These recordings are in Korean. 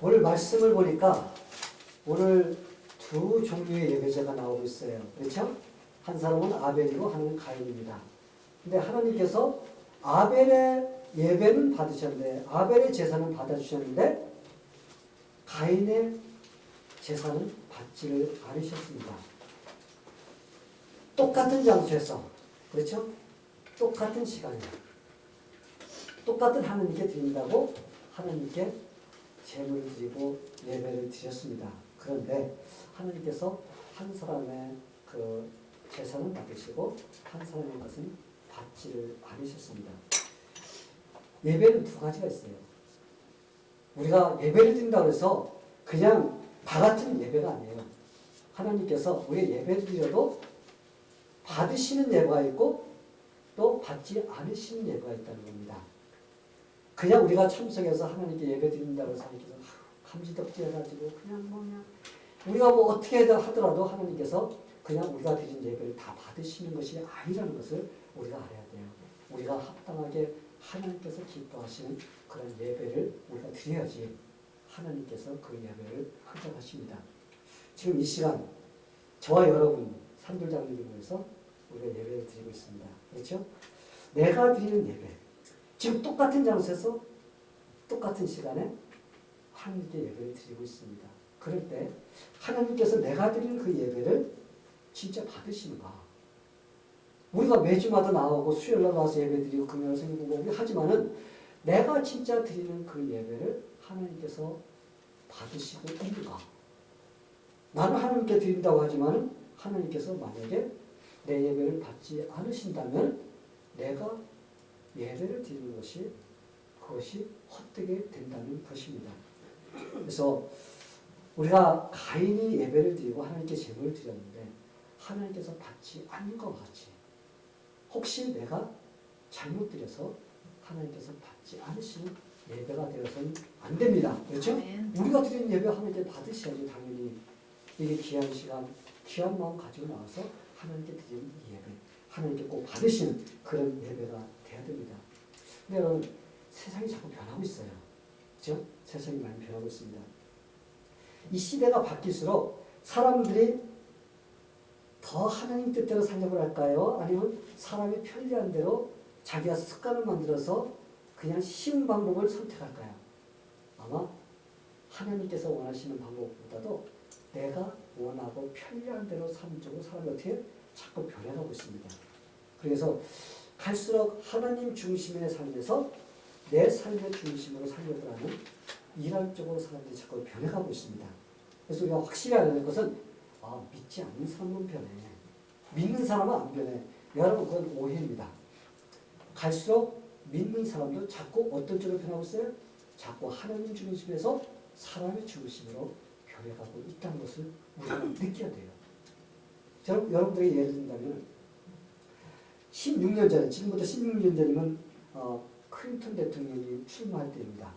오늘 말씀을 보니까 오늘 두 종류의 예배자가 나오고 있어요. 그렇죠? 한 사람은 아벨이고 하나는 가인입니다. 근데 하나님께서 아벨의 예배는 받으셨는데, 아벨의 제사는 받아주셨는데 가인의 제사는 받지를 않으셨습니다. 똑같은 장소에서, 그렇죠? 똑같은 시간에 똑같은 하나님께 드린다고 하나님께 제물을 드리고 예배를 드렸습니다. 그런데 하나님께서 한 사람의 그 제사는 받으시고 한 사람의 것은 받지를 않으셨습니다. 예배는 두 가지가 있어요. 우리가 예배를 드린다고 해서 그냥 다 같은 예배가 아니에요. 하나님께서 우리 예배를 드려도 받으시는 예배가 있고 또 받지 않으시는 예배가 있다는 겁니다. 그냥 우리가 참석해서 하나님께 예배 드린다고 해서 하나님께서 감지덕지 해가지고 그냥 우리가 뭐 어떻게 하더라도 하나님께서 그냥 우리가 드린 예배를 다 받으시는 것이 아니라는 것을 우리가 알아야 돼요. 우리가 합당하게 하나님께서 기뻐하시는 그런 예배를 우리가 드려야지 하나님께서 그 예배를 허락하십니다. 지금 이 시간 저와 여러분 산돌장님을 위해서 우리가 예배를 드리고 있습니다. 그렇죠? 내가 드리는 예배, 지금 똑같은 장소에서 똑같은 시간에 하나님께 예배를 드리고 있습니다. 그럴 때 하나님께서 내가 드리는 그 예배를 진짜 받으시는가? 우리가 매주마다 나오고 수요일날 와서 예배 드리고 금요일 성경공부 하지만은 내가 진짜 드리는 그 예배를 하나님께서 받으시고 있는가? 나는 하나님께 드린다고 하지만은 하나님께서 만약에 내 예배를 받지 않으신다면 내가 예배를 드리는 것이 그것이 헛되게 된다는 것입니다. 그래서 우리가 가인이 예배를 드리고 하나님께 제물을 드렸는데 하나님께서 받지 않는 것 같이 혹시 내가 잘못 드려서 하나님께서 받지 않으시는 예배가 되어서는 안 됩니다. 그렇죠? 아멘. 우리가 드린 예배 하나님께 받으셔야지 당연히 이게 귀한 시간, 귀한 마음 가지고 나와서 하나님께 드리는 예배, 하나님께 꼭 받으시는 그런 예배가 돼야 됩니다. 근데 여러분, 세상이 자꾸 변하고 있어요. 그렇죠? 세상이 많이 변하고 있습니다. 이 시대가 바뀔수록 사람들이 더 하나님 뜻대로 살려고 할까요? 아니면 사람이 편리한 대로 자기가 습관을 만들어서 그냥 쉬운 방법을 선택할까요? 아마 하나님께서 원하시는 방법보다도 내가 원하고 편리한 대로 사는 쪽으로 사람이 어떻게 자꾸 변해가고 있습니다. 그래서 갈수록 하나님 중심의 삶에서 내 삶의 중심으로 살려고 하는 일할 쪽으로 사람들이 자꾸 변해가고 있습니다. 그래서 우리가 확실히 알아야 될 것은 믿지 않는 사람은 변해. 믿는 사람은 안 변해. 여러분 그건 오해입니다. 갈수록 믿는 사람도 자꾸 어떤 쪽으로 변하고 있어요? 자꾸 하나님 중심에서 사람의 중심으로 변해가고 있다는 것을 우리가 느껴야 돼요. 여러분들에게 예를 든다면 16년 전에, 지금부터 16년 전이면 클린턴 대통령이 출마할 때입니다.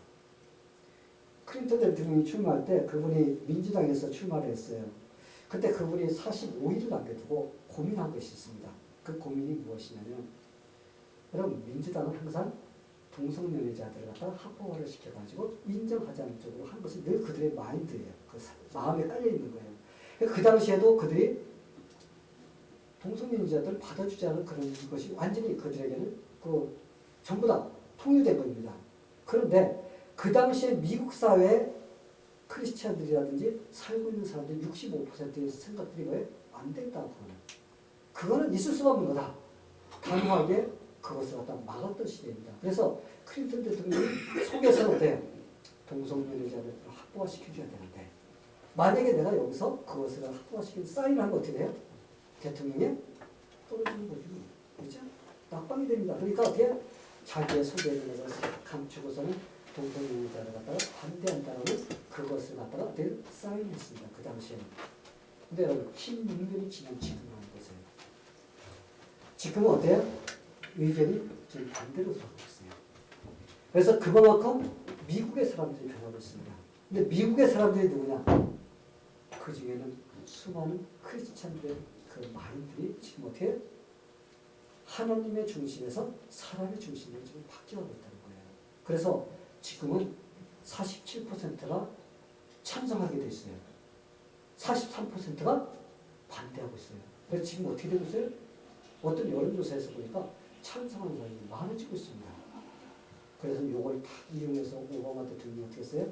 클린턴 대통령이 출마할 때 그분이 민주당에서 출마를 했어요. 그때 그분이 45일을 남겨두고 고민한 것이 있습니다. 그 고민이 무엇이냐면, 여러분 민주당은 항상 동성연애자들을 갖다가 합법화를 시켜가지고 인정하지 않는 쪽으로 한 것이 늘 그들의 마인드예요. 그 마음에 깔려있는 거예요. 그 당시에도 그들이 동성연애자들을 받아주지 않은 그런 것이 완전히 그들에게는 전부 다 통일된 겁니다. 그런데 그 당시에 미국 사회에 크리스찬들이라든지 살고 있는 사람들이 65%의 생각들이 왜 안 된다고 하는, 그거는 있을 수 없는 거다. 단호하게 그것을 갖다 막았던 시대입니다. 그래서 클린턴 대통령이 속에서는 어때요? 동성연애자를 합법화시켜줘야 되는데 만약에 내가 여기서 그것을 합법화시키는 사인을 하면 어떻게 돼요? 대통령이 떨어지는 거죠. 그렇죠? 낙방이 됩니다. 그러니까 어떻게 자기의 속에 있는 것을 감추고서는 동성연애자를 갖다가 반대한다는 그것을 갖다가 늘 사인했습니다. 그 당시에는. 근데 여러분 16년이 지난 지금 하는 거세요. 지금은 어때요? 의견이 좀 반대로 돌아가고 있어요. 그래서 그만큼 미국의 사람들이 변하고 있습니다. 근데 미국의 사람들이 누구냐? 그 중에는 수많은 크리스찬들의 그 마인드들이 지금 어떻게 하나님의 중심에서 사람의 중심으로 지금 바뀌어가고 있다는 거예요. 그래서 지금은 47%가 찬성하게 돼 있어요. 43%가 반대하고 있어요. 그래서 지금 어떻게 되고 있어요? 어떤 여론조사에서 보니까 찬성하는 사람이 많아지고 있습니다. 그래서 이걸 다 이용해서 오바마 대통령이 어떻게 했어요?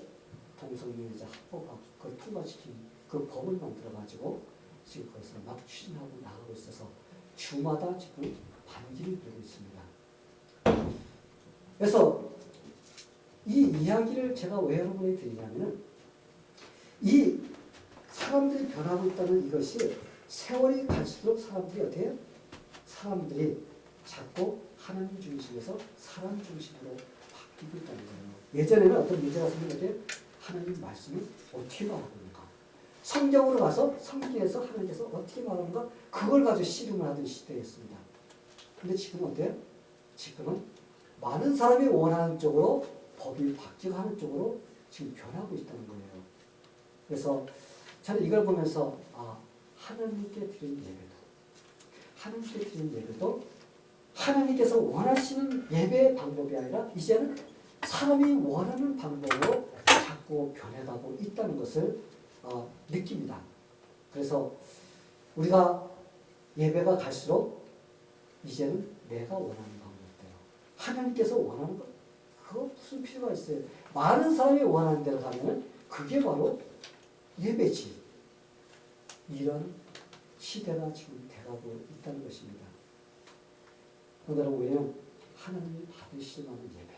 동성애자 합법화, 그걸 통과시킨 그 법을 만들어가지고 지금 거기서 막 추진하고 나가고 있어서 주마다 지금 반기를 들고 있습니다. 그래서 이 이야기를 제가 왜 여러분에게 드리냐면은 이 사람들이 변하고 있다는 이것이 세월이 갈수록 사람들이 어떻게 해요? 사람들이 자꾸 하나님 중심에서 사람 중심으로 바뀌고 있다는 거예요. 예전에는 어떤 문제가 생길 때 하나님 말씀이 어떻게 말하는가? 성경으로 가서 성경에서 하나님께서 어떻게 말하는가? 그걸 가지고 씨름을 하던 시대였습니다. 근데 지금은 어때요? 지금은 많은 사람이 원하는 쪽으로 법이 바뀌고 하는 쪽으로 지금 변하고 있다는 거예요. 그래서 저는 이걸 보면서 하나님께 드린 예배도 하나님께서 원하시는 예배의 방법이 아니라 이제는 사람이 원하는 방법으로 자꾸 변해가고 있다는 것을 느낍니다. 그래서 우리가 예배가 갈수록 이제는 내가 원하는 방법대로 하나님께서 원하는 것 그거 무슨 필요가 있어요. 많은 사람이 원하는 대로 가면 그게 바로 예배지. 이런 시대가 지금 돼가고 있다는 것입니다. 그러나 우리는 하나님이 받으실 만한 예배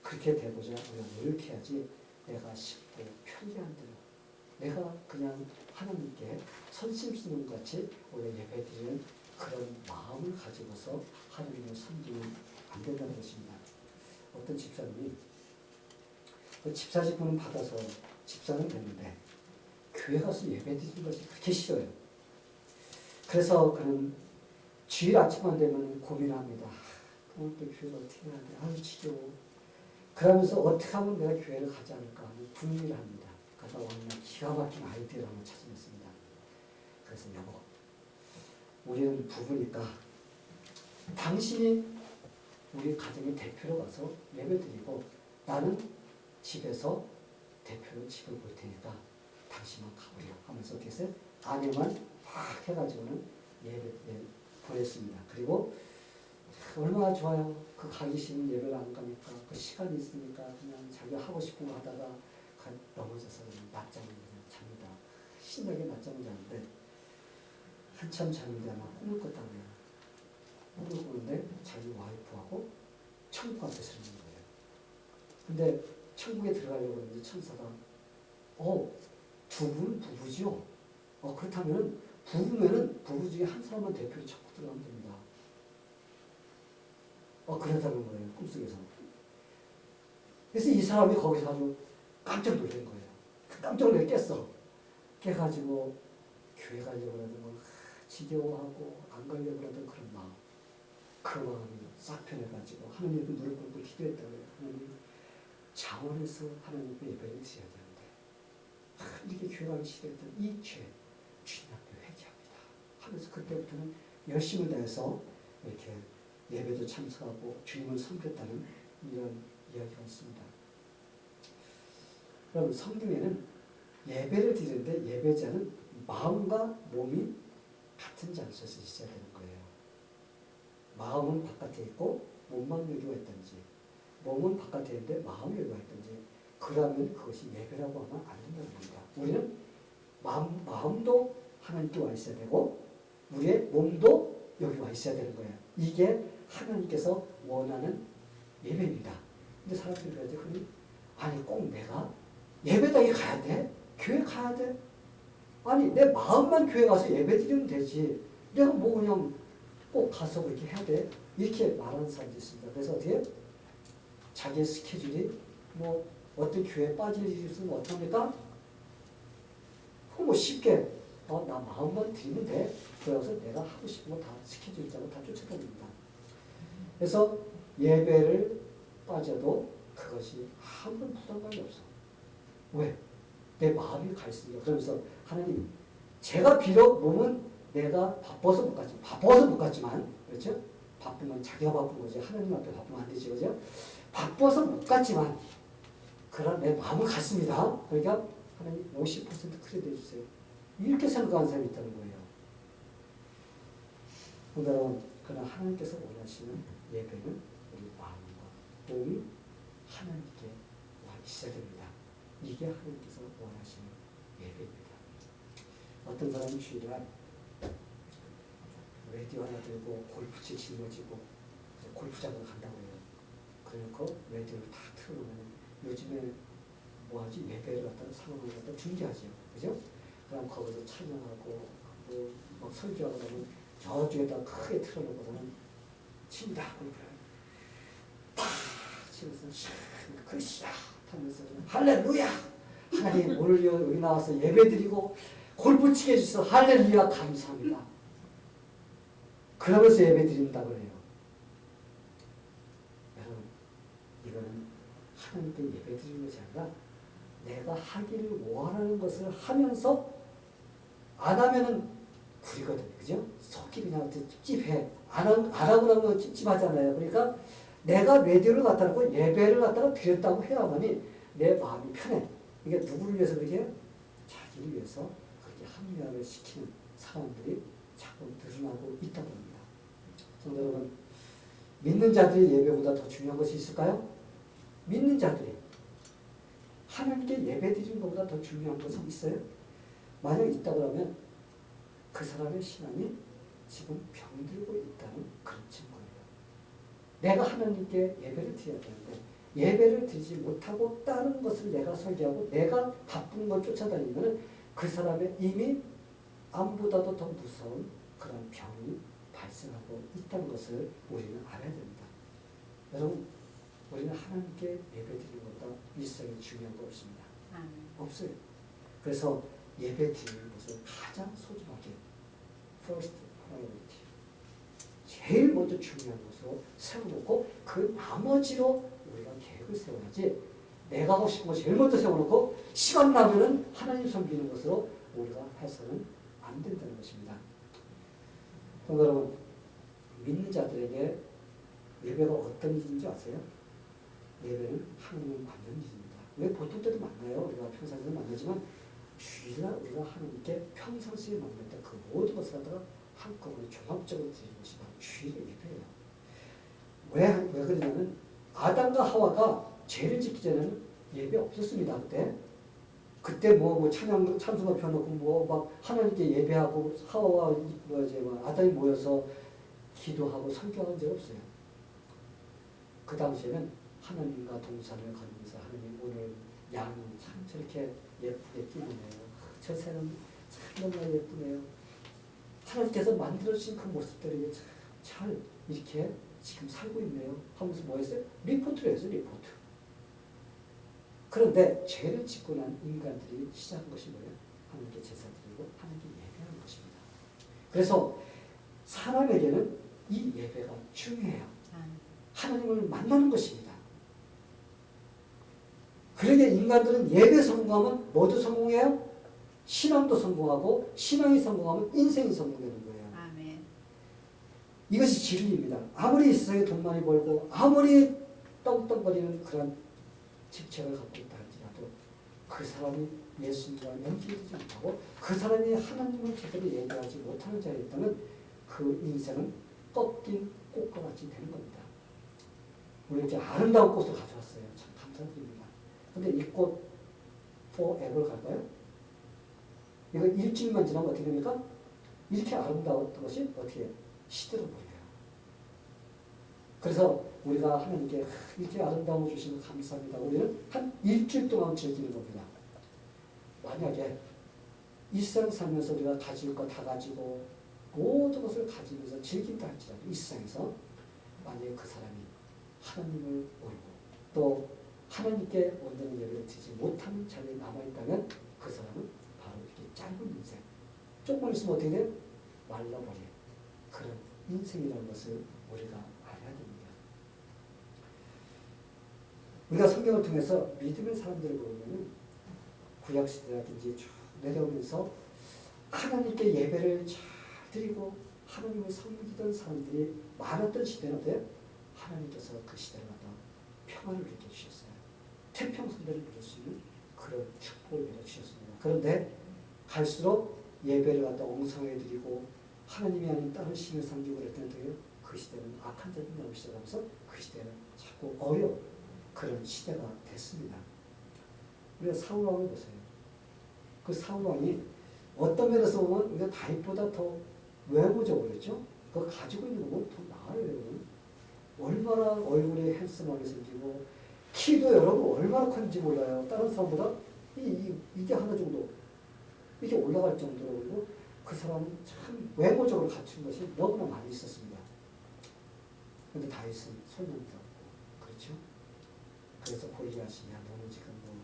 그렇게 되고자 우리가 노력해야지 내가 쉽고 편리한 대로 내가 그냥 하나님께 선심스러운 같이 우리가 예배드리는 그런 마음을 가지고서 하나님을 섬기면 안 된다는 것입니다. 어떤 집사님이 그 집사직분을 받아서 집사는 됐는데 교회 가서 예배드리는 것이 그렇게 싫어요. 그래서 그는 주일 아침만 되면 고민합니다. 그럼 또 교회를 어떻게 해야 돼? 아유 지겨워. 그러면서 어떻게 하면 내가 교회를 가지 않을까 하는 궁리를 합니다. 그러다 어느 날 기가 막힌 아이디어를 한번 찾아냈습니다. 그래서 여보, 우리는 부부니까 당신이 우리 가정의 대표로 가서 예배드리고 나는 집에서 대표로 집을 볼 테니까 당신만 가보려 하면서 어떻게 했어요? 아내만 막 해가지고는 예배 보냈습니다. 그리고 얼마나 좋아요. 그 가기 싫은 예배를 안 가니까 그 시간이 있으니까 그냥 자기가 하고 싶은 거 하다가 넘어져서 낮잠을 그냥 잡니다. 신나게 낮잠을 자는데 한참 자는데 아마 꿈을 꿨다고요. 꿈을 꾸는데 자기 와이프하고 천국 앞에 서는 거예요. 근데 천국에 들어가려고 하는데 천사가 두 분 부부죠? 그렇다면 부부면은 부부 중에 한 사람만 대표로 천국 들어가면 됩니다. 그렇다는 거예요. 꿈속에서. 그래서 이 사람이 거기서 아주 깜짝 놀란 거예요. 깜짝 놀래 깼어. 깨가지고 교회 가려고 하던 거 지겨워하고 안 가려고 하던 그런 마음. 그 마음이 싹 변해가지고 하나님께 무릎 꿇고 기도했다고요. 하나님 자원해서 하나님께 예배를 드려야 되는데 이렇게 교회 가기 싫어했던 이 죄 주님 앞에 회개합니다 하면서 그때부터는 열심을 다해서 이렇게 예배도 참석하고 주님을 섬겼다는 이런 이야기가 있습니다. 그럼 성경에는 예배를 드리는데 예배자는 마음과 몸이 같은 장소에서 있어야 되는 거예요. 마음은 바깥에 있고 몸만 여기 와 있든지 몸은 바깥에 있는데 마음이 여기 와 있든지 그러면 그것이 예배라고 하면 안 된다는 겁니다. 우리는 마음도 하나님께 와 있어야 되고 우리의 몸도 여기 와 있어야 되는 거예요. 이게 하나님께서 원하는 예배입니다. 근데 사람들이 그러지 흔히 아니 꼭 내가 예배당에 가야 돼? 교회 가야 돼? 아니 내 마음만 교회 가서 예배 드리면 되지 내가 뭐 그냥 꼭 가서 그렇게 해야 돼? 이렇게 말하는 사람도 있습니다. 그래서 어떻게 자기의 스케줄이 뭐 어떤 교회에 빠질 일이 있으면 어떡합니까? 뭐 쉽게 나 마음만 드리면 돼. 그래서 내가 하고 싶은 거 다 스케줄 짜고 다 쫓아다닙니다. 그래서 예배를 빠져도 그것이 아무런 부담감이 없어. 왜? 내 마음이 가 있으니까. 그러면서 하나님 제가 비록 몸은 내가 바빠서 못 갔지만 그렇죠? 바쁘면 자기가 바쁜 거지 하나님 앞에 바쁘면 안 되지 그죠? 바빠서 못 갔지만 그러나 내 마음은 같습니다. 그러니까 하나님 50% 크레딧 해주세요. 이렇게 생각하는 사람이 있다는 거예요. 여러분, 그러나 하나님께서 원하시는 예배는 우리 마음과 몸이 하나님께 와 있어야 됩니다. 이게 하나님께서 원하시는 예배입니다. 어떤 사람은 주일날 라디오 하나 들고 골프채 짊어지고 골프장을 간다고 해요. 그래놓고 라디오를 다 틀어놓으면 요즘에 뭐하지? 예배를 갖다가 상황을 갖다가 중계하죠. 그죠? 그럼 거기서 찬양하고 뭐 설교하고 나면 저쪽에다 크게 틀어놓고서는 칩니다. 골프를 탁 치면서 그리시야 하면서 할렐루야! 하나님 오늘 여기 나와서 예배드리고 골프 치게 해주셔서 할렐루야 감사합니다. 그러면서 예배드린다고 해요. 여러분, 이거는 하나님께 예배드리는 것이 아니라 내가 하기를 원하는 것을 하면서 안 하면은 구리거든요. 그죠? 속이 그냥 찝찝해. 안 하고 나면 찝찝하잖아요. 그러니까 내가 라디오를 갖다 놓고 예배를 갖다가 드렸다고 해야만이 내 마음이 편해. 이게 누구를 위해서 그렇게? 자기를 위해서 그렇게 합리화를 시키는 사람들이 자꾸 늘어나고 있다고 합니다. 성도 여러분, 믿는 자들의 예배보다 더 중요한 것이 있을까요? 믿는 자들이 하나님께 예배 드리는 것보다 더 중요한 것이 있어요? 만약 있다고 하면 그 사람의 신앙이 지금 병들고 있다는 그런 증거예요. 내가 하나님께 예배를 드려야 되는데 예배를 드리지 못하고 다른 것을 내가 설계하고 내가 바쁜 걸 쫓아다니면 그 사람의 이미 암보다도 더 무서운 그런 병이 발생하고 있다는 것을 우리는 알아야 됩니다. 여러분, 우리는 하나님께 예배드리는 것보다 일상에 중요한 거 없습니다. 없어요. 그래서 예배드리는 것을 가장 소중하게 first priority 제일 먼저 중요한 것으로 세워놓고 그 나머지로 우리가 계획을 세워야지 내가 하고 싶은 거 제일 먼저 세워놓고 시간 나면은 하나님 섬기는 것으로 우리가 해서는 안 된다는 것입니다. 그럼 여러분, 믿는 자들에게 예배가 어떤 일인지 아세요? 예배는 하나님을 만나는 일입니다. 왜 보통 때도 만나요? 우리가 평상시에 만나지만 주일날 우리가 하나님께 평상시에 만날 때 그 모든 것을 갖다가 한꺼번에 종합적으로 드리는 것이 바로 주일의 예배예요. 왜 그러냐면 아담과 하와가 죄를 짓기 전에는 예배 없었습니다. 그때 뭐 찬송가 펴놓고 뭐 막 하나님께 예배하고 하와와 아담이 모여서 기도하고 설교한 적 없어요. 그 당시에는 하나님과 동산을 걸으면서 하나님 오늘 양은 참 저렇게 예쁘게 끼네요. 저 새는 참 너무 예쁘네요. 하나님께서 만들어주신 그 모습들이 잘 이렇게 지금 살고 있네요. 하면서 뭐 했어요? 리포트를 했어요. 리포트. 그런데 죄를 짓고 난 인간들이 시작한 것이 뭐예요? 하나님께 제사 드리고 하나님께 예배하는 것입니다. 그래서 사람에게는 이 예배가 중요해요. 하나님을 만나는 것입니다. 그러게 인간들은 예배 성공하면 모두 성공해요? 신앙도 성공하고 신앙이 성공하면 인생이 성공되는 거예요. 아멘. 이것이 진리입니다. 아무리 이 세상에 돈 많이 벌고 아무리 떵떵거리는 그런 직책을 갖고 있다 할지라도 그 사람이 예수님과 연결되지 못하고 그 사람이 하나님을 제대로 예배하지 못하는 자에 있다면 그 인생은 꺾인 꽃과 같이 되는 겁니다. 우리 이렇게 아름다운 꽃을 가져왔어요. 참 감사드립니다. 근데 이 꽃 forever 갈까요? 이거 일주일만 지나면 어떻게 됩니까? 이렇게 아름다웠던 것이 어떻게 시들어 보여요. 그래서 우리가 하나님께 이렇게 아름다움을 주시면 감사합니다. 우리는 한 일주일 동안 즐기는 겁니다. 만약에 일상 살면서 우리가 가질 거 다 가지고 모든 것을 가지면서 즐긴다 할지라도 이 세상에서 만약에 그 사람이 하나님을 모르고 또 하나님께 온전한 예배를 드리지 못하는 자리에 남아있다면 그 사람은 바로 이렇게 짧은 인생, 조금만 있으면 어떻게 돼요? 말라버린 그런 인생이라는 것을 우리가 알아야 됩니다. 우리가 성경을 통해서 믿음의 사람들을 보면 구약시대라든지 쭉 내려오면서 하나님께 예배를 잘 드리고 하나님을 섬기던 사람들이 많았던 시대는 어때요? 하나님께서 그 시대를 갖다 평안을 느껴주셨어요. 태평성대를 누릴 수 있는 그런 축복을 내려주셨습니다. 그런데 갈수록 예배를 갖다 엉성하게 드리고 하나님이 아닌 다른 신을 섬기고 그랬는데요. 그 시대는 악한 자들이 나오기 시작하면서 그 시대는 자꾸 어려운 그런 시대가 됐습니다. 우리가 사울왕을 보세요. 그 사울왕이 어떤 면에서 보면 우리가 다윗보다 더 외모적으로 그랬죠. 그거 가지고 있는 건 더 나아요. 여러분. 얼마나 얼굴이 핸섬하게 생기고 키도 여러분 얼마나 큰지 몰라요. 다른 사람보다 이게 하나 정도 이게 올라갈 정도로. 그리고 그 사람은 참 외모적으로 갖춘 것이 너무나 많이 있었습니다. 그런데 다윗은 소년도 없고 그렇죠. 그래서 골리앗이 야 너는 지금 뭐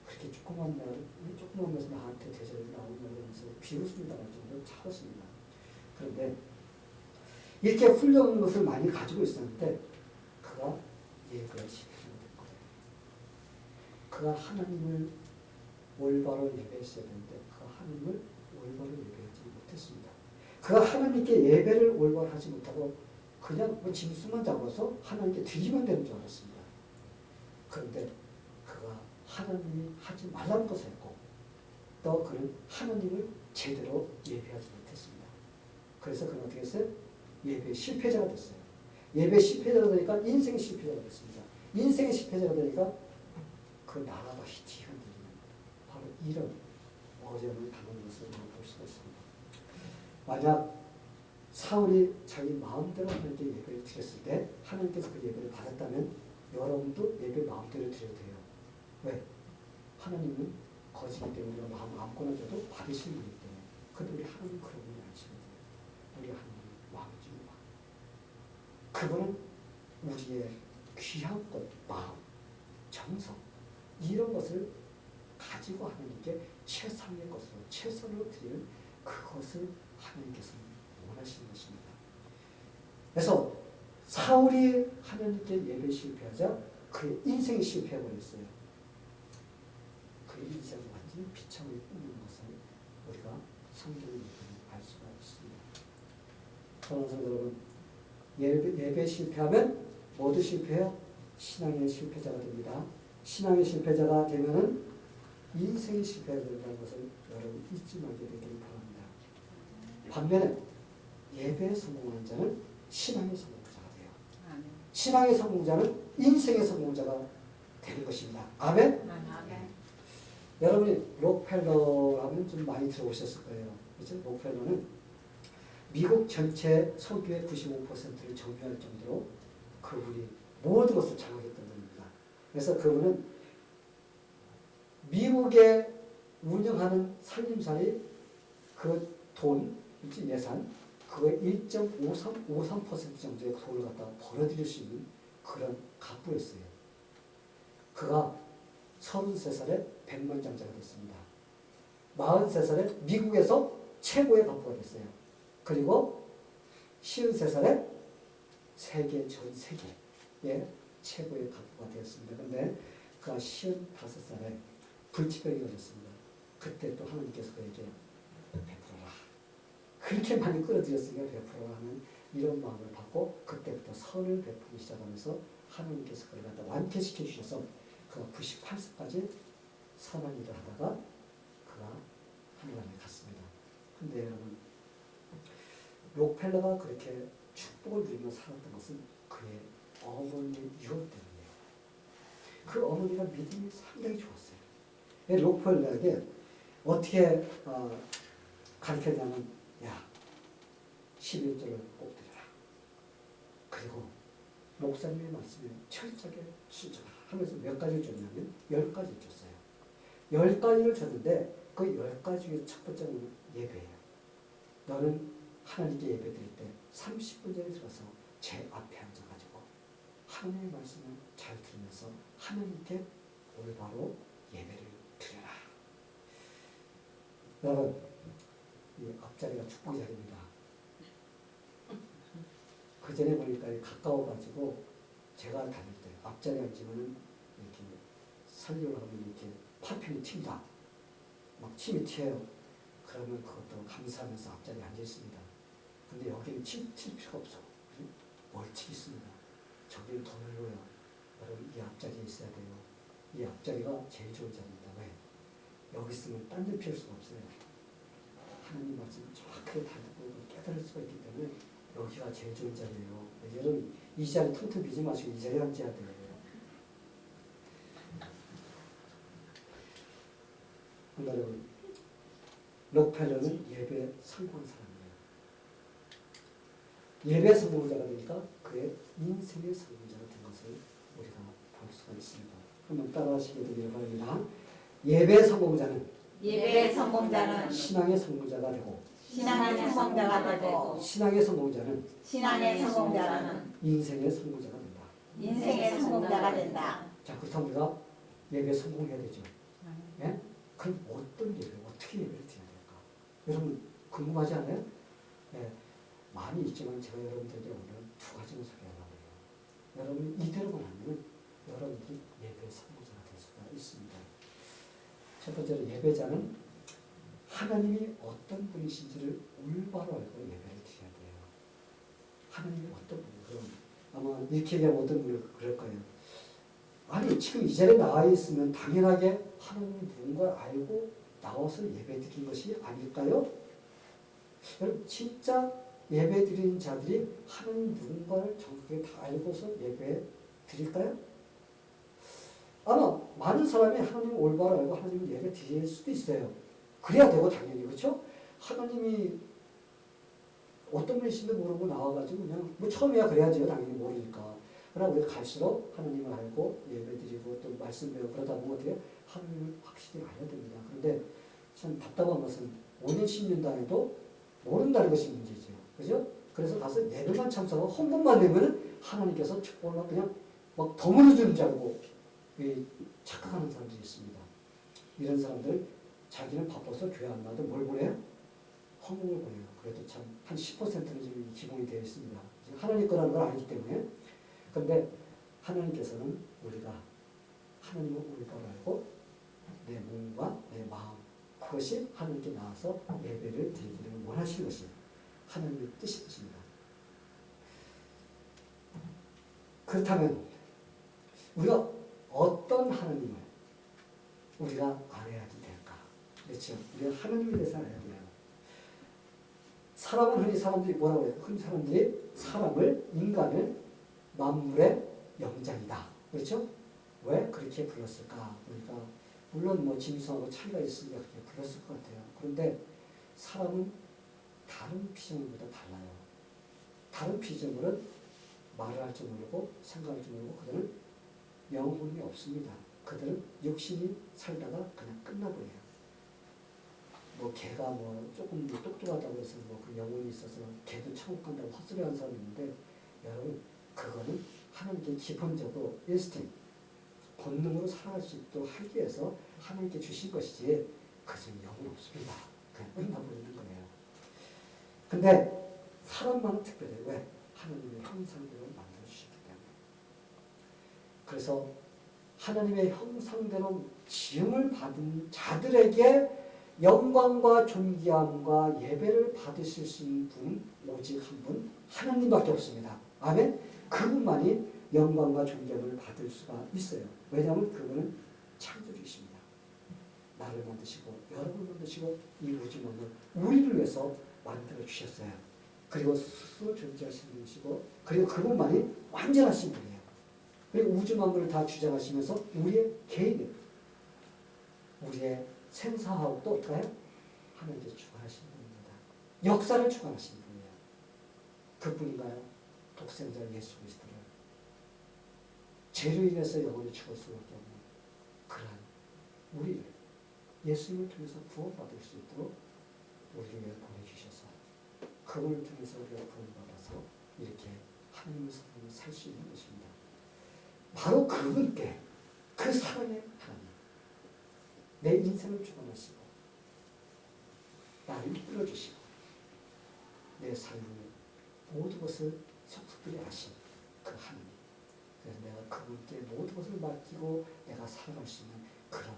그렇게 조그만 면서 나한테 대접을 나오는 면서 비웃음을 당할 정도로 차였습니다. 그런데 이렇게 훌륭한 것을 많이 가지고 있었는데 그가 예배를 실패하게 된 거예요. 그가 하나님을 올바로 예배했어야 되는데 그가 하나님을 올바로 예배하지 못했습니다. 그가 하나님께 예배를 올바로 하지 못하고 그냥 뭐 짐승만 잡아서 하나님께 드리면 되는 줄 알았습니다. 그런데 그가 하나님이 하지 말라는 것을 했고 또 그는 하나님을 제대로 예배하지 못했습니다. 그래서 그는 어떻게 했어요? 예배 실패자가 됐어요. 예배 실패자가 되니까 인생 실패자가 됐습니다. 인생의 실패자가 되니까 그 나라가 뒤흔들리는 바로 이런 어려움을 당하는 것을 볼 수가 있습니다. 만약 사울이 자기 마음대로 하나님께 예배를 드렸을 때 하나님께서 그 예배를 받았다면 여러분도 예배 마음대로 드려도 돼요. 왜? 하나님은 거짓이기 때문에 마음 아무거나 줘도 받으시는 분이기 때문에. 그런데 우리 하나님은 그런 분이 아니시거든요. 우리 하나님은 왕이십니다. 그분은 우리의 귀한 것, 마음, 정성 이런 것을 가지고 하나님께 최상의 것으로 최선으로 드리는 그것을 하나님께서 원하시는 것입니다. 그래서 사울이 하나님께 예배 실패하자 그의 인생이 실패해버렸어요. 그의 인생을 완전히 비참하게 끝낸 것을 우리가 성경을 알 수가 있습니다. 사랑하는 성도 여러분, 예배 실패하면 모두 실패해요? 신앙의 실패자가 됩니다. 신앙의 실패자가 되면은 인생의 실패가 된다는 것을 여러분 잊지 말게 되기를 바랍니다. 반면에 예배에 성공하는 자는 신앙의 성공자가 돼요. 신앙의 성공자는 인생의 성공자가 되는 것입니다. 아멘? 아멘. 여러분이 록펠러 하면 좀 많이 들어보셨을 거예요. 그렇죠? 록펠러는 미국 전체 석유의 95%를 점유할 정도로 그분이 모든 것을 장악했던 분입니다. 그래서 그분은 미국에 운영하는 살림살이 그 돈, 예산, 그거의 1.53% 정도의 돈을 갖다가 벌어들일 수 있는 그런 갑부였어요. 그가 33살에 백만장자가 됐습니다. 43살에 미국에서 최고의 갑부가 됐어요. 그리고 53살에 전 세계의 최고의 갑부가 되었습니다. 그런데 그가 55살에 불치병이 걸렸습니다. 그때 또 하나님께서 그에게 베풀어라. 그렇게 많이 끌어들였으니까 베풀어라 하는 이런 마음을 받고 그때부터 선을 베풀기 시작하면서 하나님께서 그를 갖다 완쾌시켜 주셔서 그가 98세까지 선한 일을 하다가 그가 하늘나라에 갔습니다. 근데 여러분, 록펠러가 그렇게 축복을 누리며 살았던 것은 그의 어머니의 유언 때문이에요. 그 어머니가 믿음이 상당히 좋았어요. 록펠러에게 어떻게 가르쳤냐면, 야, 11조를 꼭 드려라. 그리고 목사님의 말씀에 철저하게 순종하라 하면서 몇 가지를 줬냐면 10가지를 줬어요. 10가지를 줬는데 그 10가지 중에 첫 번째는 예배예요. 너는 하나님께 예배 드릴 때 30분 전에 들어서 제 앞에 앉아가지고 하나님의 말씀을 잘 들으면서 하나님께 올바로 예배를 드려라. 여러분, 이 앞자리가 축복의 자리입니다. 그 전에 보니까 가까워가지고 제가 다닐 때 앞자리 앉으면은 이렇게 설교를 하면 이렇게 파편이 튄다. 막 침이 튀어요. 그러면 그것도 감사하면서 앞자리에 앉아 있습니다. 근데 여기는 튈 필요가 없어. 멀찍이 있습니다. 저기는 더 넓어요. 여러분 이 앞자리에 있어야 돼요. 이 앞자리가 제일 좋은 자리입니다. 왜? 여기 있으면 딴 데 피울 수가 없어요. 하나님 말씀을 정확하게 다 듣고 깨달을 수가 있기 때문에 여기가 제일 좋은 자리예요. 여러분 이 자리 텅텅 비지 마시고 이 자리에 앉아야 돼요. 여러분 록펠러는 예배 성공한 사람이에요. 예배 성공자가 되니까 그의 인생의 성공자가 된 것을 우리가 볼 수가 있습니다. 한번 따라하시게 되기를 바랍니다. 예배 성공자는 신앙의 성공자가 되고 신앙의 성공자는 인생의 성공자가 된다. 자, 그렇다면 우리가 예배 성공해야 되죠. 예? 그럼 어떤 예배, 어떻게 예배를 드려야 될까? 여러분 궁금하지 않아요? 예, 많이 있지만 제가 여러분들에게 오늘 두 가지만 소개하려고 해요. 여러분 이대로만 하면 여러분들이 예배 성공자가 될 수가 있습니다. 첫 번째로 예배자는 하나님이 어떤 분이신지를 올바로 알고 예배를 드려야 돼요. 하나님이 어떤 분이에요? 아마 이렇게 얘기하면 어떤 분이 그럴 거예요. 아니 지금 이 자리에 나와 있으면 당연하게 하나님이 누군가를 알고 나와서 예배 드린 것이 아닐까요? 여러분 진짜 예배 드리는 자들이 하나님 누군가를 정확하게 다 알고서 예배 드릴까요? 아마 많은 사람이 하나님을 올바로 알고 하나님을 예배 드릴 수도 있어요. 그래야 되고 당연히 그렇죠? 하나님이 어떤 분이신지 모르고 나와가지고 그냥 뭐 처음이야 그래야죠. 당연히 모르니까. 그러나 우리가 갈수록 하나님을 알고 예배드리고 또 말씀 배우고 그러다 보면 어떻게 하나님을 확실히 알아야 됩니다. 그런데 참 답답한 것은 5년 10년 다해도 모른다는 것이 문제죠. 그죠? 그래서 가서 예배만 참석하고 헌금만 내면은 하나님께서 축복을 그냥 막 덤으로 주는 줄 알고 착각하는 사람들이 있습니다. 이런 사람들 자기는 바빠서 교회 안 나도 뭘 보내요? 헌금을 보내요. 그래도 참 한 10%는 지금 기본이 되어 있습니다. 하나님 거라는 걸 알기 때문에. 그런데 하나님께서는 우리가 하나님을 올바로 알고 내 몸과 내 마음 그것이 하나님께 나와서 예배를 드리기를 원하시는 것이 하나님의 뜻인 것입니다. 그렇다면 우리가 어떤 하나님을 우리가 알아야지 될까? 그렇죠. 우리가 하나님에 대해서 알아야 돼요. 사람은 흔히 사람들이 뭐라고 해요? 흔히 사람들이 인간을 만물의 영장이다. 그렇죠? 왜 그렇게 불렀을까? 그러니까 물론 뭐 짐승하고 차이가 있으니까 그렇게 불렀을 것 같아요. 그런데 사람은 다른 피조물보다 달라요. 다른 피조물은 말을 할 줄 모르고 생각할 줄 모르고 그들은 영혼이 없습니다. 그들은 육신이 살다가 그냥 끝나버려요. 뭐 개가 뭐 조금 똑똑하다고 해서 뭐 그 영혼이 있어서 개도 천국 간다고 헛소리하는 사람이 있는데 여러분 그거는 하나님께 기본적으로 인스팅 본능으로 살아갈 수 있도록 하기 위해서 하나님께 주신 것이지 그것은 영은 없습니다. 그냥 끝나버리는 거예요. 근데 사람만은 특별해요. 왜? 하나님의 형상대로 만들어주셨기 때문에. 그래서 하나님의 형상대로 지음을 받은 자들에게 영광과 존귀함과 예배를 받으실 수 있는 분은 오직 한 분, 하나님밖에 없습니다. 아멘? 그분만이 영광과 존귀함을 받을 수가 있어요. 왜냐하면 그분은 창조주이십니다. 나를 만드시고 여러분을 만드시고 이 우주 만물 우리를 위해서 만들어 주셨어요. 그리고 스스로 존재하시는 분이시고 그리고 그분만이 완전하신 분이에요. 그리고 우주 만물을 다 주장하시면서 우리의 개인을 우리의 생사하고 또 어떨까요? 하나님께서 주관하시는 분입니다. 역사를 주관하시는 분이에요. 그뿐인가요? 독생자 예수 그리스도를 죄로 인해서 영원히 죽을 수밖에 없는 그러한 우리를 예수님을 통해서 구원받을 수 있도록 우리를 위해 보내주셔서 그분을 통해서 우리가 구원받아서 이렇게 하나님의 사람을 살 수 있는 것입니다. 바로 그분께 그 사랑의 하나님 내 인생을 주관하시고 나를 이끌어주시고 내 삶을 모든 것을 속속들이 아신 그 하나님 그래서 내가 그분께 모든 것을 맡기고 내가 살아갈 수 있는 그런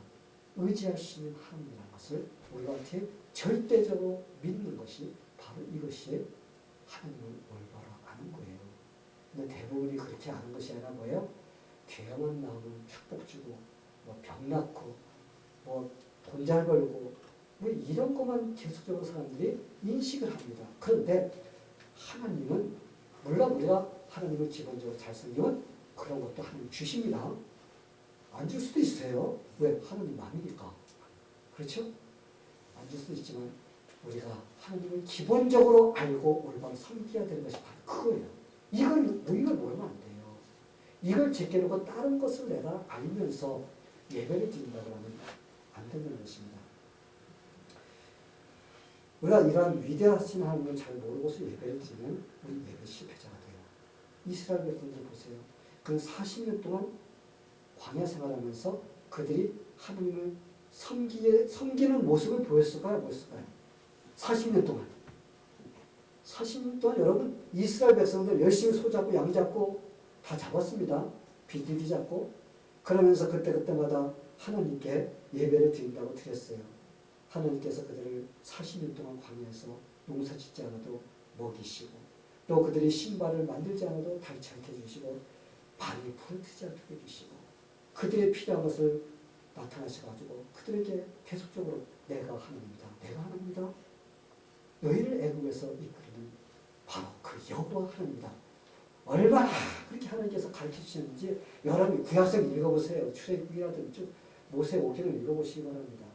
의지할 수 있는 하나님이라는 것을 우리가 어떻게 절대적으로 믿는 것이 바로 이것이 하나님을 올바로 아는 거예요. 근데 대부분이 그렇게 아는 것이 아니라 뭐예요? 교회만 나오면 축복 주고 뭐병 낳고 뭐 돈 잘 벌고 뭐 이런 것만 계속적으로 사람들이 인식을 합니다. 그런데 하나님은 물론 우리가 하나님을 기본적으로 잘 섬기면 그런 것도 하나님 주십니다. 안 줄 수도 있어요. 왜? 하나님 마음이니까. 그렇죠? 안 줄 수도 있지만 우리가 하나님을 기본적으로 알고 올바로 섬겨야 되는 것이 바로 그거예요. 이걸 모르면 안 돼요. 이걸 제껴놓고 다른 것을 내가 알면서 예배를 드린다고 하면 안 된다는 것입니다. 우리가 이러한 위대하신 하나님을 잘 모르고서 예배를 드리면 우리 예배 실패자가 돼요. 이스라엘 백성들 보세요. 그 40년 동안 광야 생활하면서 그들이 하나님을 섬기는 모습을 보였을까요? 보였을까요? 40년 동안. 40년 동안 여러분 이스라엘 백성들 열심히 소 잡고 양 잡고 다 잡았습니다. 비둘기 잡고. 그러면서 그때마다 하나님께 예배를 드린다고 드렸어요. 하나님께서 그들을 40년 동안 광야에서 농사 짓지 않아도 먹이시고 또 그들이 신발을 만들지 않아도 닳지 않게 해주시고 바위 부러뜨지 않게 해주시고 그들의 필요한 것을 나타나셔가지고 그들에게 계속적으로 내가 하나님이다. 내가 하나님이다. 너희를 애굽에서 이끌는 바로 그 여호와 하나님이다. 얼마나 그렇게 하나님께서 가르쳐주셨는지 여러분이 구약성 읽어보세요. 출애굽이라든지 모세 오경을 읽어보시기 바랍니다.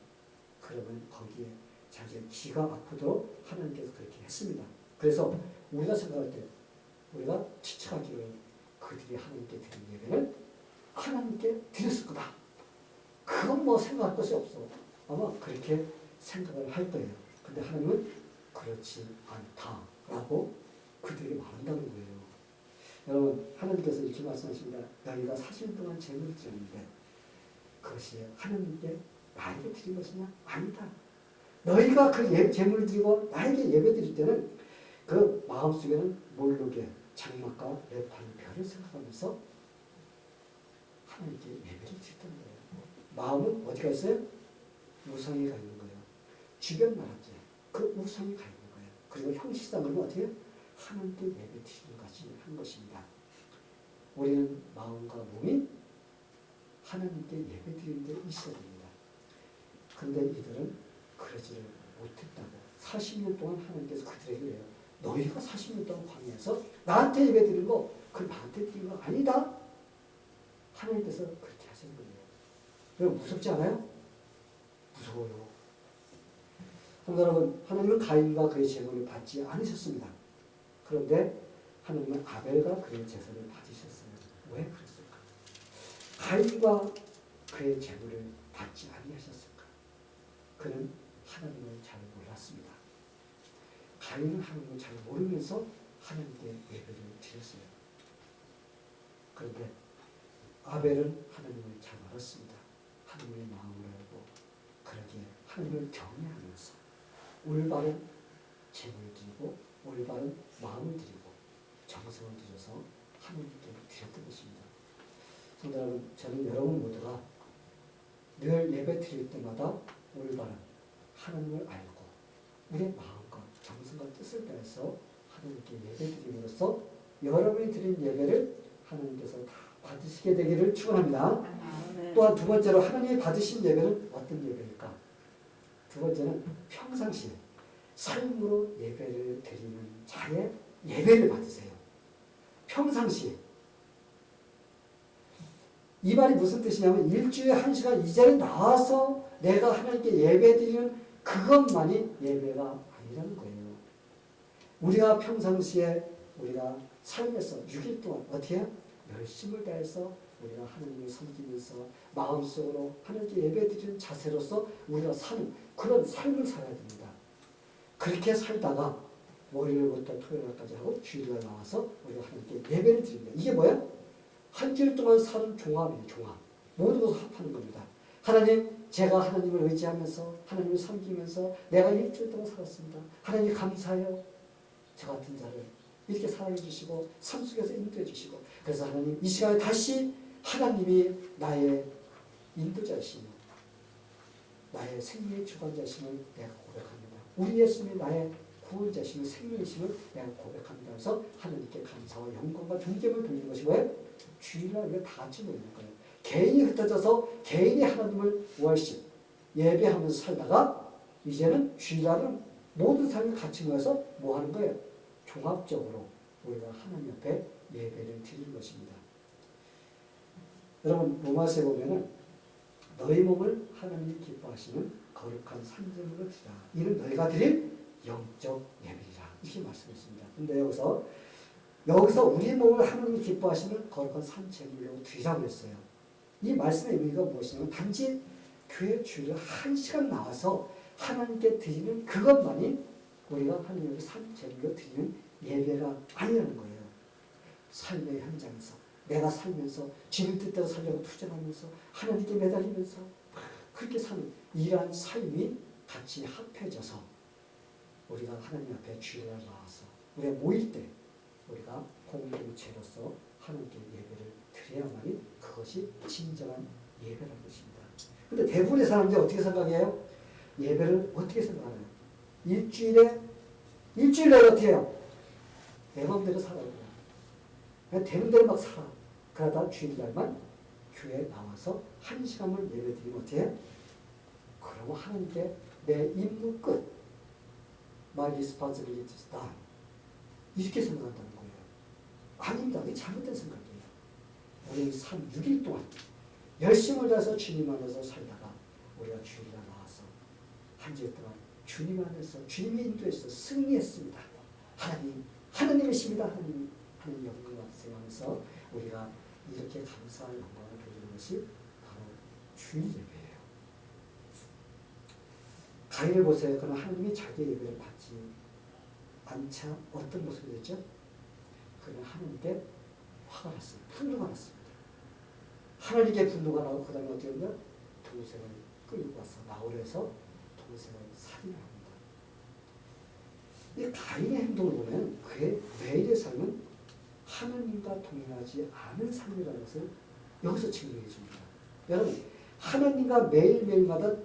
그러면 거기에 자기의 귀가 아프도록 하나님께서 그렇게 했습니다. 그래서 우리가 생각할 때 우리가 지쳐가기를 그들이 하나님께 드린 예배는 하나님께 드렸을 거다. 그건 뭐 생각할 것이 없어. 아마 그렇게 생각을 할 거예요. 근데 하나님은 그렇지 않다라고 그들이 말한다는 거예요. 여러분 하나님께서 이렇게 말씀하십니다. 너희가 40년 동안 재물을 드렸는데 그것이 하나님께 나에게 드린 것이냐? 아니다. 너희가 그 재물을 드리고 나에게 예배 드릴 때는 그 마음속에는 몰록의 장막과 레파는 별을 생각하면서 하나님께 예배를 드렸다는 거예요. 마음은 어디가 있어요? 우상에 가 있는 거예요. 주변 나라죠. 그 우상에 가 있는 거예요. 그리고 형식상으로 어떻게 해요? 하나님께 예배 드리는 것이 한 것입니다. 우리는 마음과 몸이 하나님께 예배 드리는 데 있어야 됩니다. 그런데 이들은 그러지를 못했다고. 40년 동안 하나님께서 그들에게 그래요. 너희가 40년 동안 광야에서 나한테 예배 드리는 거, 그걸 나한테 드리는 거 아니다. 하나님께서 그렇게 하신 거예요. 여러분 무섭지 않아요? 무서워요. 여러분 하나님은 가인과 그의 제물을 받지 않으셨습니다. 그런데 하나님은 아벨과 그의 제사를 받으셨어요. 왜 그랬을까? 가인과 그의 제물을 받지 아니하셨을까? 그는 하나님을 잘 몰랐습니다. 가인은 하나님을 잘 모르면서 하나님께 예배를 드렸어요. 그런데 아벨은 하나님을 잘 알았습니다. 하나님의 마음을 알고 그러기에 하나님을 경외하면서 올바른 제물을 드리고 올바른 마음을 드리고 정성을 들여서 하나님께 드렸던 것입니다. 성도 여러분, 저는 여러분 모두가 늘 예배 드릴 때마다 올바른 하나님을 알고 우리의 마음과 정성과 뜻을 다해서 하나님께 예배 드림으로써 여러분이 드린 예배를 하나님께서 다 받으시게 되기를 축원합니다. 또한 두 번째로 하나님이 받으신 예배는 어떤 예배일까? 두 번째는 평상시에 삶으로 예배를 드리는 자의 예배를 받으세요. 평상시에. 이 말이 무슨 뜻이냐면 일주일에 1시간 이 자리에 나와서 내가 하나님께 예배 드리는 그것만이 예배가 아니라는 거예요. 우리가 평상시에 우리가 삶에서 6일 동안 어떻게 해요? 열심을 다해서 우리가 하나님을 섬기면서 마음속으로 하나님께 예배드리는 자세로서 우리가 사는 그런 삶을 살아야 됩니다. 그렇게 살다가 월요일부터 토요일까지 하고 주일날 나와서 우리가 하나님께 예배를 드립니다. 이게 뭐야? 한 주일 동안 사는 종합이에요. 종합. 모든 것을 합하는 겁니다. 하나님, 제가 하나님을 의지하면서 하나님을 섬기면서 내가 일주일 동안 살았습니다. 하나님 감사해요. 저 같은 자를 이렇게 사랑해 주시고 삶 속에서 인도해 주시고 그래서 하나님 이 시간에 다시 하나님이 나의 인도자이시며 나의 생명의 주관자이심을 내가 고백합니다. 우리 예수님이 나의 구원자이심을 생명이심을 내가 고백합니다. 그래서 하나님께 감사와 영광과 존경을 돌리는 것이 뭐예요? 주일날 우리가 다 같이 모이는 거예요. 개인이 흩어져서 개인이 하나님을 월십 예배하면서 살다가 이제는 주일날은 모든 사람이 같이 모여서 뭐 하는 거예요? 종합적으로 우리가 하나님 앞에 예배를 드리는 것입니다. 여러분 로마서에 보면은 너희 몸을 하나님이 기뻐하시는 거룩한 산제물로 드리라. 이는 너희가 드릴 영적 예배이라. 이렇게 말씀했습니다. 근데 여기서 우리 몸을 하나님이 기뻐하시는 거룩한 산제물로 드리라고 했어요. 이 말씀의 의미가 무엇이냐면 단지 교회 주일에 1시간 나와서 하나님께 드리는 그것만이 우리가 하나님께 산제물로 드리는 예배가 아니라는 거예요. 삶의 현장에서 내가 살면서 주님 뜻대로 살려고 투쟁하면서 하나님께 매달리면서 그렇게 사는 이러한 삶이 같이 합해져서 우리가 하나님 앞에 주일날 나와서 우리가 모일 때 우리가 공동체로서 하나님께 예배를 드려야만이 그것이 진정한 예배라는 것입니다. 근데 대부분의 사람들이 어떻게 생각해요? 예배를 어떻게 생각하나요? 일주일에 어떻게 해요? 내 마음대로 살아요. 그냥 되는 대로 막 살아. 그러다 주일날만 교회에 나와서 1시간을 예배드리면 어떻게 해? 그러면 하나님께 내 임무 끝. My responsibility is done. 이렇게 생각한다는 거예요. 아닙니다. 이게 잘못된 생각이에요. 우리 6일 동안 열심을 다해서 주님 안에서 살다가 우리가 주일날 나와서 한 주일 동안 주님 안에서 주님의 인도에서 승리했습니다. 하나님이십니다. 하나님 영광을 받으세요. 우리가 이렇게 감사한 영광을 드리는 것이 바로 주일 예배예요. 가인을 보세요. 그러나 하나님이 자기의 예배를 받지 않자 어떤 모습이 됐죠? 그는 하나님께 화가 났어요. 분노가 났습니다. 하나님께 분노가 나고 그 다음에 어떻게 했냐? 동생을 끌고 와서 나오려 해서 동생을 살인합니다. 이 가인의 행동을 보면 그의 매일의 삶은 하나님과 동행하지 않은 삶이라는 것을 여기서 증명해 줍니다. 여러분, 하나님과 매일매일마다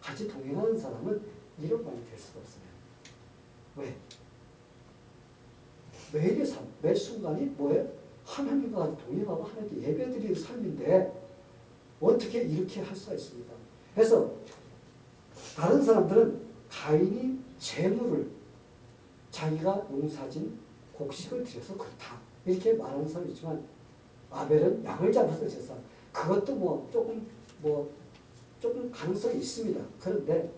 같이 동행하는 사람은 이런 말이 될 수가 없어요. 왜? 매일의 삶, 매 순간이 뭐예요? 하나님과 같이 동행하고 하나님께 예배드리는 삶인데 어떻게 이렇게 할 수가 있습니까? 그래서 다른 사람들은 가인이 재물을 자기가 농사진 곡식을 드려서 그렇다 이렇게 말하는 사람이 있지만 아벨은 양을 잡아서 드렸어. 그것도 조금 가능성이 있습니다. 그런데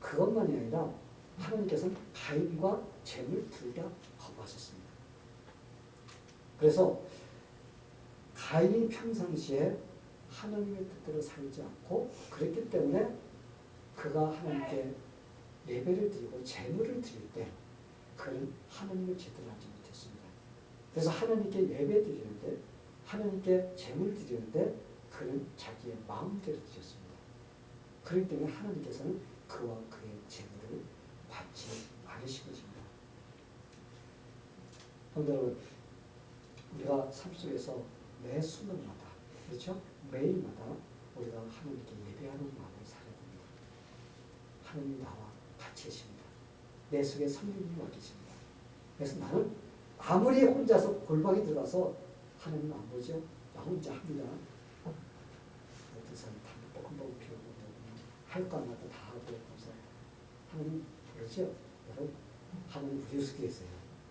그것만이 아니라 하나님께서는 가인과 재물 둘 다 거부하셨습니다. 그래서 가인이 평상시에 하나님의 뜻대로 살지 않고 그랬기 때문에 그가 하나님께 예배를 드리고 재물을 드릴 때 그는 하나님을 제대로 알지 못했습니다. 그래서 하나님께 예배 드리는데 하나님께 재물 드리는데 그는 자기의 마음대로 드렸습니다. 그렇기 때문에 하나님께서는 그와 그의 재물을 받지 않으신 것입니다. 여러분, 우리가 삶 속에서 매 순간마다 그렇죠? 매일마다 우리가 하나님께 예배하는 마음을 살아야 됩니다. 하나님이 나와 같이 계십니다. 내 속에 성령님이 와 계십니다. 그래서 나는 아무리 혼자서 골방에 들어가서 하나님 안 보죠? 나 혼자 합니다. 어떤 사람 담배 뻥뻥 피우고 할 것마다 다 하고 그래서 하나님 그러죠? 여러분 하나님 우리 속에 계세요.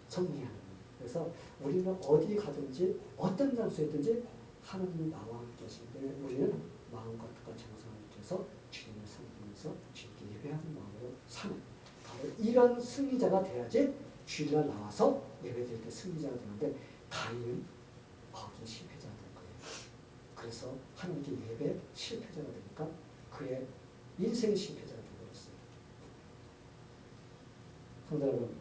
성령이 하나님. 그래서 우리는 어디 가든지 어떤 장소에 있든지 하나님이 나와 함께 하시기 때문에 우리는 마음과 뜻과 정성을 통해서 주님을 섬기면서 주님께 예배하는 마음으로 사는 바로 이런 승리자가 돼야지 주일날 나와서 예배드릴 때 승리자가 되는데 가인은 거기에 실패자가 된 거예요. 그래서 하나님께 예배 실패자가 되니까 그의 인생의 실패자가 되어버렸어요. 성도 여러분,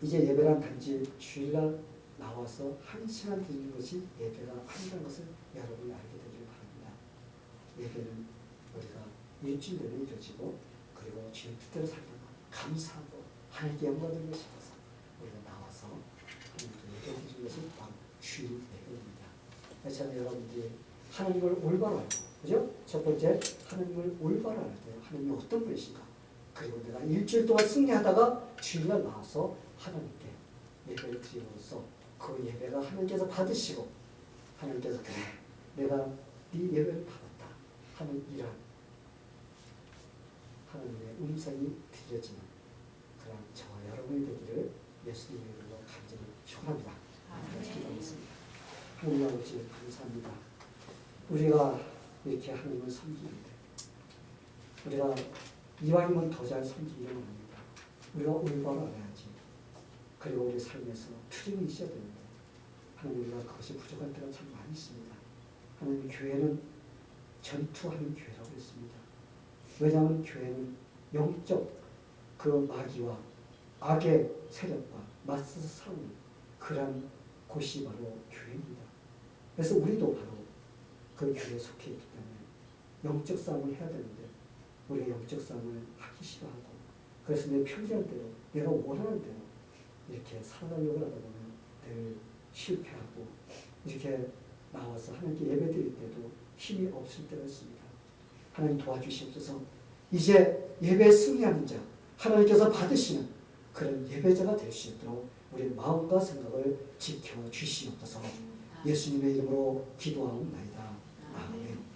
이제 예배란 단지 주일날 나와서 1시간 드리는 것이 예배가 아니라는 것을 여러분이 알게 되기를 바랍니다. 예배는 우리가 일주일 내내 이루어지고 그리고 주님 뜻대로 살다가 감사하고 하나님께 영광 드리고 싶어서 우리가 나와서 하나님께 예배 드리는 것이 바로 주일 예배입니다. 저는 여러분들이 하나님을 올바로 알고, 그죠? 첫 번째, 하나님을 올바로 알 때 하나님이 어떤 분이신가? 그리고 내가 일주일 동안 승리하다가 주일날 나와서 하나님께 예배를 드림으로써 그 예배가 하나님께서 받으시고 하나님께서 그냥 내가 네 예배를 받았다 하는 이런 하나님의 음성이 들려지는 그런 저와 여러분이 되기를 예수님의 이름으로 간절히 축원합니다. 같이 기도하겠습니다. 하나님 아버지 감사합니다. 우리가 이렇게 하나님을 섬기는데 우리가 이왕이면 더 잘 섬기기는 합니다. 우리가 올바로 알아야지. 그리고 우리 삶에서 투쟁이 있어야 되는데 하나님 우리가 그것이 부족할 때가 참 많이 있습니다. 하나님 교회는 전투하는 교회라고 했습니다. 왜냐하면 교회는 영적 그 마귀와 악의 세력과 맞서서 싸우는 그런 곳이 바로 교회입니다. 그래서 우리도 바로 그 교회에 속해 있기 때문에 영적 싸움을 해야 되는데 우리가 영적 싸움을 하기 싫어하고 그래서 내 편리한 대로 내가 원하는 대로 이렇게 살아가려고 하다 보면 늘 실패하고 이렇게 나와서 하나님께 예배드릴 때도 힘이 없을 때가 있습니다. 하나님 도와주시옵소서. 이제 예배에 승리하는 자 하나님께서 받으시는 그런 예배자가 될 수 있도록 우리 마음과 생각을 지켜주시옵소서. 예수님의 이름으로 기도하옵나이다. 아멘.